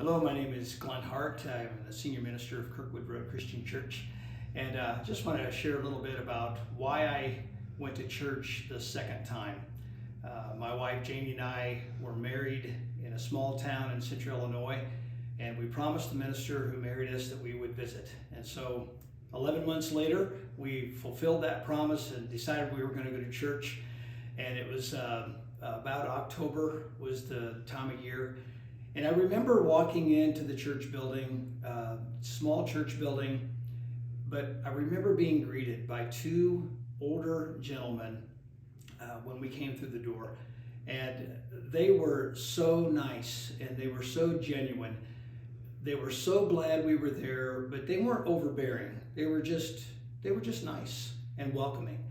Hello, my name is Glenn Hart. I'm the senior minister of Kirkwood Road Christian Church, and just want to share a little bit about why I went to church the second time. My wife Jamie and I were married in a small town in central Illinois, and we promised the minister who married us that we would visit. And so 11 months later, we fulfilled that promise and decided we were going to go to church. And it was about October was the time of year. And I remember walking into the church building, small church building, but I remember being greeted by two older gentlemen when we came through the door. And they were so nice and they were so genuine. They were so glad we were there, but they weren't overbearing. They were just nice and welcoming,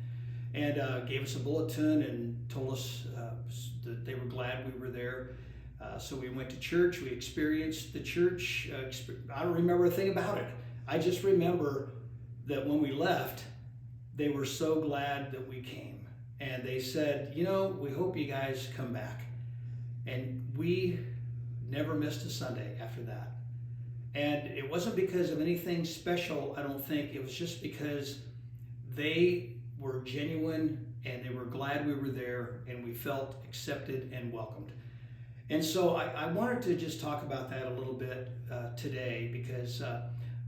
and gave us a bulletin and told us that they were glad we were there. So we went to church, we experienced the church. I don't remember a thing about it. I just remember that when we left, they were so glad that we came. And they said, we hope you guys come back. And we never missed a Sunday after that. And it wasn't because of anything special, I don't think. It was just because they were genuine and they were glad we were there and we felt accepted and welcomed. And so I wanted to just talk about that a little bit today, because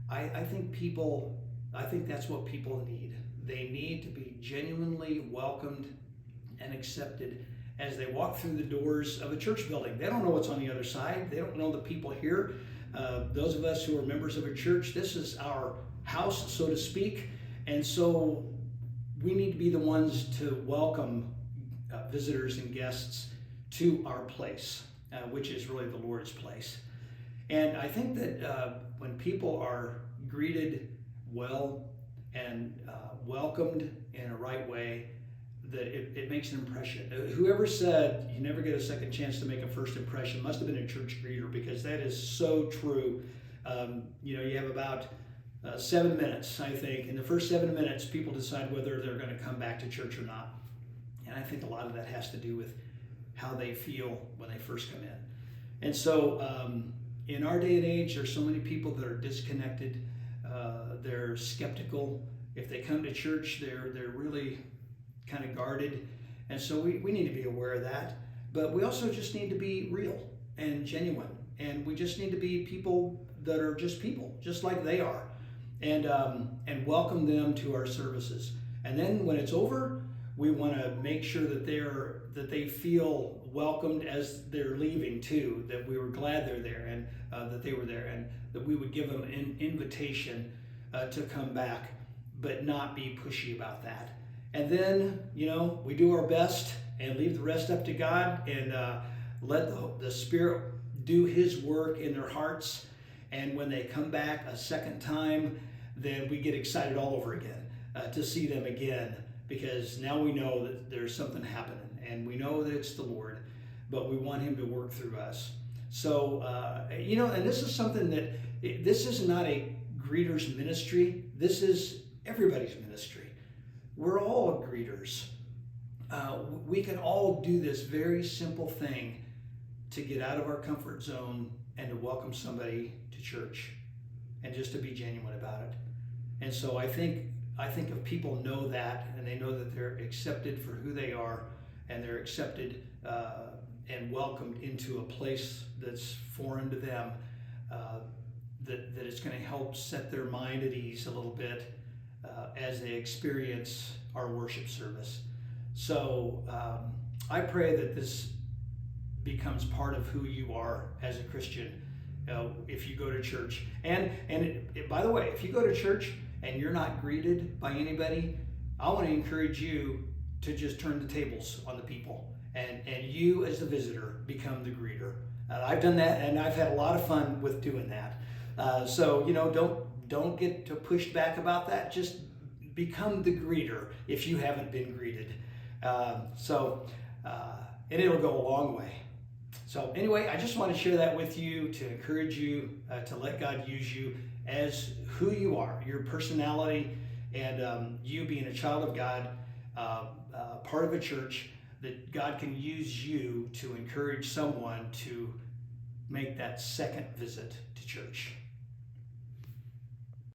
I think that's what people need. They need to be genuinely welcomed and accepted as they walk through the doors of a church building. They don't know what's on the other side. They don't know the people here. Those of us who are members of a church, this is our house, so to speak. And so we need to be the ones to welcome visitors and guests to our place, which is really the Lord's place. And I think that when people are greeted well and welcomed in a right way, that it makes an impression. Whoever said you never get a second chance to make a first impression must have been a church greeter, because that is so true. You have about 7 minutes, I think. In the first 7 minutes, people decide whether they're going to come back to church or not. And I think a lot of that has to do with how they feel when they first come in. And so in our day and age, there's so many people that are disconnected. They're skeptical. If they come to church, they're really kind of guarded. And so we need to be aware of that. But we also just need to be real and genuine. And we just need to be people that are just people, just like they are. And welcome them to our services. And then when it's over, we want to make sure that they feel welcomed as they're leaving too, that we were glad they're there and that they were there, and that we would give them an invitation to come back, but not be pushy about that. And then, we do our best and leave the rest up to God, and let the Spirit do His work in their hearts. And when they come back a second time, then we get excited all over again to see them again, because now we know that there's something happening, and we know that it's the Lord, but we want Him to work through us. So, and this is something this is not a greeter's ministry. This is everybody's ministry. We're all greeters. We can all do this very simple thing to get out of our comfort zone and to welcome somebody to church, and just to be genuine about it. And so I think if people know that, and they know that they're accepted for who they are, and they're accepted and welcomed into a place that's foreign to them, that it's going to help set their mind at ease a little bit as they experience our worship service. So I pray that this becomes part of who you are as a Christian if you go to church. And by the way, if you go to church and you're not greeted by anybody, I want to encourage you to just turn the tables on the people, and you as the visitor become the greeter. I've done that, and I've had a lot of fun with doing that. So don't get pushed back about that. Just become the greeter if you haven't been greeted. And it'll go a long way. So anyway, I just want to share that with you to encourage you to let God use you as who you are, your personality, and you being a child of God, part of a church, that God can use you to encourage someone to make that second visit to church.